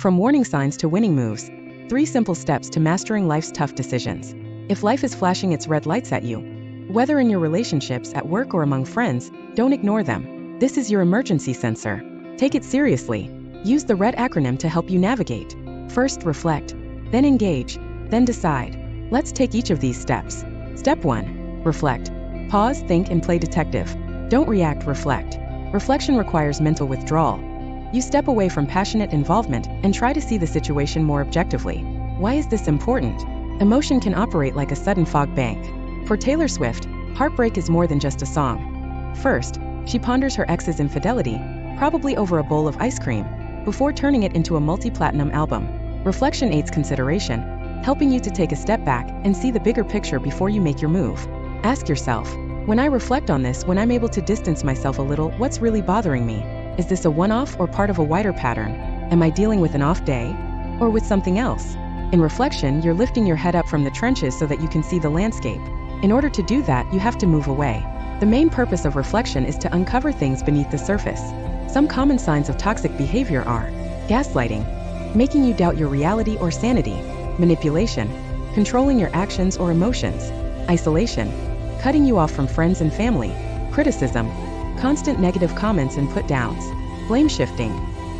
From warning signs to winning moves, 3 simple steps to mastering life's tough decisions. If life is flashing its red lights at you, whether in your relationships, at work, or among friends, don't ignore them. This is your emergency sensor. Take it seriously. Use the RED acronym to help you navigate. First, reflect, then engage, then decide. Let's take each of these steps. Step 1. Reflect. Pause, think, and play detective. Don't react, reflect. Reflection requires mental withdrawal. You step away from passionate involvement and try to see the situation more objectively. Why is this important? Emotion can operate like a sudden fog bank. For Taylor Swift, heartbreak is more than just a song. First, she ponders her ex's infidelity, probably over a bowl of ice cream, before turning it into a multi-platinum album. Reflection aids consideration, helping you to take a step back and see the bigger picture before you make your move. Ask yourself, when I reflect on this, when I'm able to distance myself a little, what's really bothering me? Is this a one-off or part of a wider pattern? Am I dealing with an off day? Or with something else? In reflection, you're lifting your head up from the trenches so that you can see the landscape. In order to do that, you have to move away. The main purpose of reflection is to uncover things beneath the surface. Some common signs of toxic behavior are gaslighting, making you doubt your reality or sanity; manipulation, controlling your actions or emotions; isolation, cutting you off from friends and family; criticism, constant negative comments and put-downs; blame shifting,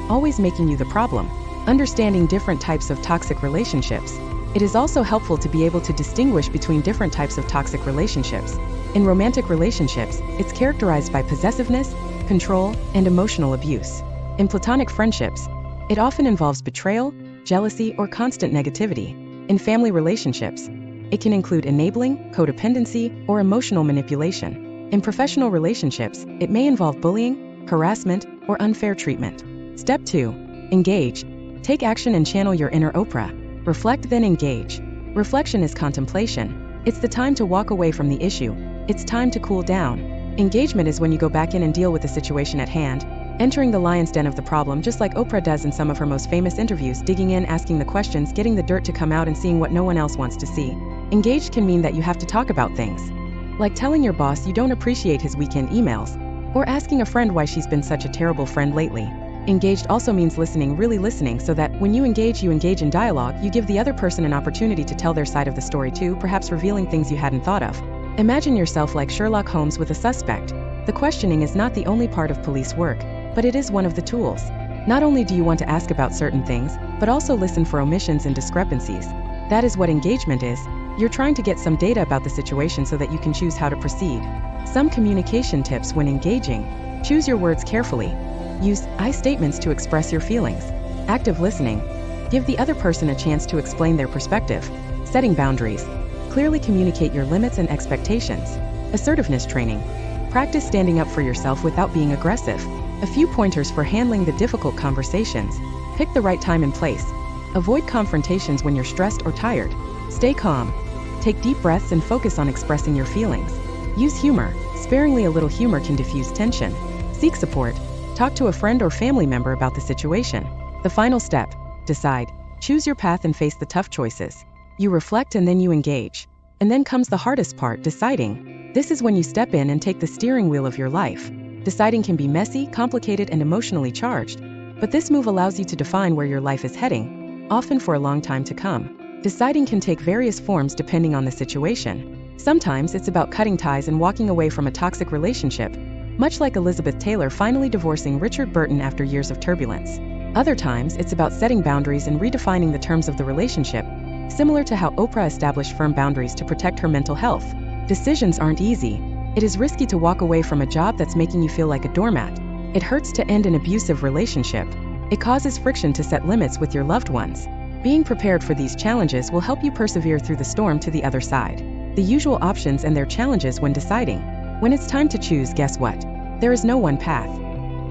always making you the problem. Understanding different types of toxic relationships. It is also helpful to be able to distinguish between different types of toxic relationships. In romantic relationships, it's characterized by possessiveness, control, and emotional abuse. In platonic friendships, it often involves betrayal, jealousy, or constant negativity. In family relationships, it can include enabling, codependency, or emotional manipulation. In professional relationships, it may involve bullying, harassment, or unfair treatment. Step 2. Engage. Take action and channel your inner Oprah. Reflect, then engage. Reflection is contemplation. It's the time to walk away from the issue. It's time to cool down. Engagement is when you go back in and deal with the situation at hand, entering the lion's den of the problem, just like Oprah does in some of her most famous interviews, digging in, asking the questions, getting the dirt to come out, and seeing what no one else wants to see. Engaged can mean that you have to talk about things, like telling your boss you don't appreciate his weekend emails, or asking a friend why she's been such a terrible friend lately. Engaged also means listening, really listening, so that when you engage in dialogue, you give the other person an opportunity to tell their side of the story too, perhaps revealing things you hadn't thought of. Imagine yourself like Sherlock Holmes with a suspect. The questioning is not the only part of police work, but it is one of the tools. Not only do you want to ask about certain things, but also listen for omissions and discrepancies. That is what engagement is. You're trying to get some data about the situation so that you can choose how to proceed. Some communication tips when engaging. Choose your words carefully. Use I statements to express your feelings. Active listening. Give the other person a chance to explain their perspective. Setting boundaries. Clearly communicate your limits and expectations. Assertiveness training. Practice standing up for yourself without being aggressive. A few pointers for handling the difficult conversations. Pick the right time and place. Avoid confrontations when you're stressed or tired. Stay calm. Take deep breaths and focus on expressing your feelings. Use humor. Sparingly a little humor can diffuse tension. Seek support. Talk to a friend or family member about the situation. The final step. Decide. Choose your path and face the tough choices. You reflect and then you engage. And then comes the hardest part, deciding. This is when you step in and take the steering wheel of your life. Deciding can be messy, complicated, and emotionally charged. But this move allows you to define where your life is heading, often for a long time to come. Deciding can take various forms depending on the situation. Sometimes it's about cutting ties and walking away from a toxic relationship, much like Elizabeth Taylor finally divorcing Richard Burton after years of turbulence. Other times, it's about setting boundaries and redefining the terms of the relationship, similar to how Oprah established firm boundaries to protect her mental health. Decisions aren't easy. It is risky to walk away from a job that's making you feel like a doormat. It hurts to end an abusive relationship. It causes friction to set limits with your loved ones. Being prepared for these challenges will help you persevere through the storm to the other side. The usual options and their challenges when deciding. When it's time to choose, guess what? There is no one path.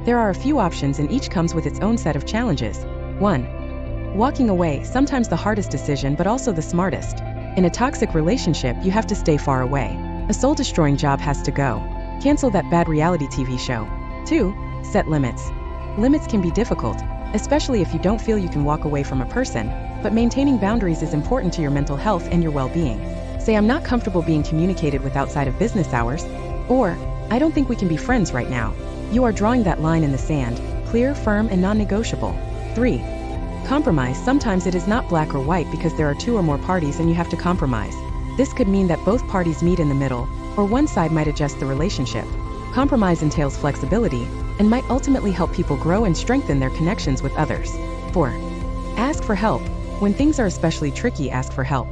There are a few options and each comes with its own set of challenges. 1. Walking away, sometimes the hardest decision but also the smartest. In a toxic relationship, you have to stay far away. A soul-destroying job has to go. Cancel that bad reality TV show. 2. Set limits. Limits can be difficult, especially if you don't feel you can walk away from a person, but maintaining boundaries is important to your mental health and your well-being. Say, I'm not comfortable being communicated with outside of business hours, or, I don't think we can be friends right now. You are drawing that line in the sand, clear, firm, and non-negotiable. 3. Compromise. Sometimes it is not black or white because there are two or more parties and you have to compromise. This could mean that both parties meet in the middle, or one side might adjust the relationship. Compromise entails flexibility and might ultimately help people grow and strengthen their connections with others. 4. Ask for help. When things are especially tricky, ask for help.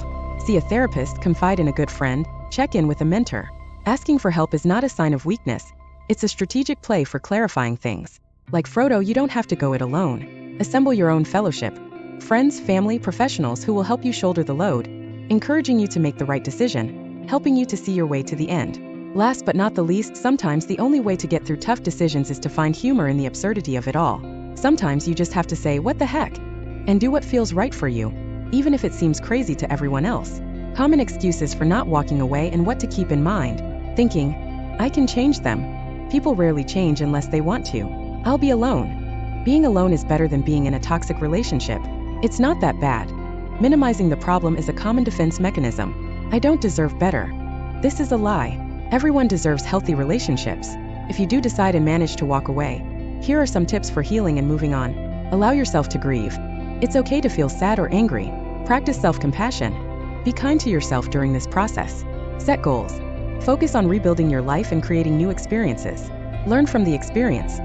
See a therapist, confide in a good friend, check in with a mentor. Asking for help is not a sign of weakness. It's a strategic play for clarifying things. Like Frodo, you don't have to go it alone. Assemble your own fellowship. Friends, family, professionals who will help you shoulder the load, encouraging you to make the right decision, helping you to see your way to the end. Last but not the least, sometimes the only way to get through tough decisions is to find humor in the absurdity of it all. Sometimes you just have to say, "What the heck?" and do what feels right for you, even if it seems crazy to everyone else. Common excuses for not walking away and what to keep in mind. Thinking, "I can change them." People rarely change unless they want to. "I'll be alone." Being alone is better than being in a toxic relationship. It's not that bad. Minimizing the problem is a common defense mechanism. "I don't deserve better." This is a lie. Everyone deserves healthy relationships. If you do decide and manage to walk away, here are some tips for healing and moving on. Allow yourself to grieve. It's okay to feel sad or angry. Practice self-compassion. Be kind to yourself during this process. Set goals. Focus on rebuilding your life and creating new experiences. Learn from the experience.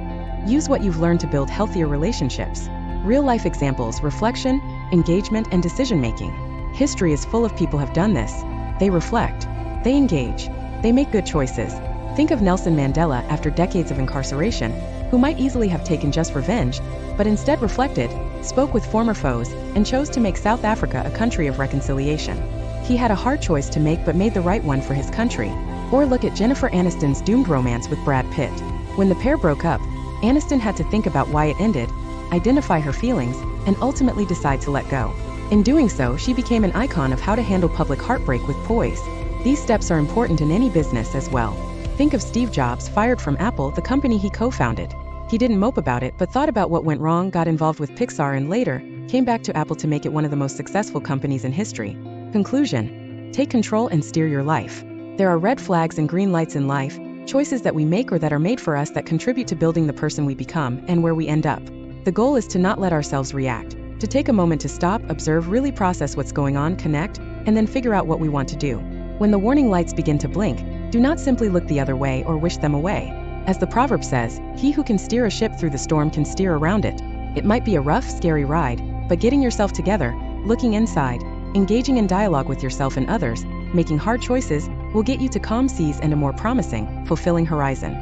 Use what you've learned to build healthier relationships. Real-life examples, reflection, engagement, and decision-making. History is full of people who have done this. They reflect. They engage. They make good choices. Think of Nelson Mandela after decades of incarceration, who might easily have taken just revenge, but instead reflected, spoke with former foes, and chose to make South Africa a country of reconciliation. He had a hard choice to make but made the right one for his country. Or look at Jennifer Aniston's doomed romance with Brad Pitt. When the pair broke up, Aniston had to think about why it ended, identify her feelings, and ultimately decide to let go. In doing so, she became an icon of how to handle public heartbreak with poise. These steps are important in any business as well. Think of Steve Jobs, fired from Apple, the company he co-founded. He didn't mope about it, but thought about what went wrong, got involved with Pixar, and later, came back to Apple to make it one of the most successful companies in history. Conclusion. Take control and steer your life. There are red flags and green lights in life, choices that we make or that are made for us that contribute to building the person we become and where we end up. The goal is to not let ourselves react, to take a moment to stop, observe, really process what's going on, connect, and then figure out what we want to do. When the warning lights begin to blink, do not simply look the other way or wish them away. As the proverb says, he who can steer a ship through the storm can steer around it. It might be a rough, scary ride, but getting yourself together, looking inside, engaging in dialogue with yourself and others, making hard choices, will get you to calm seas and a more promising, fulfilling horizon.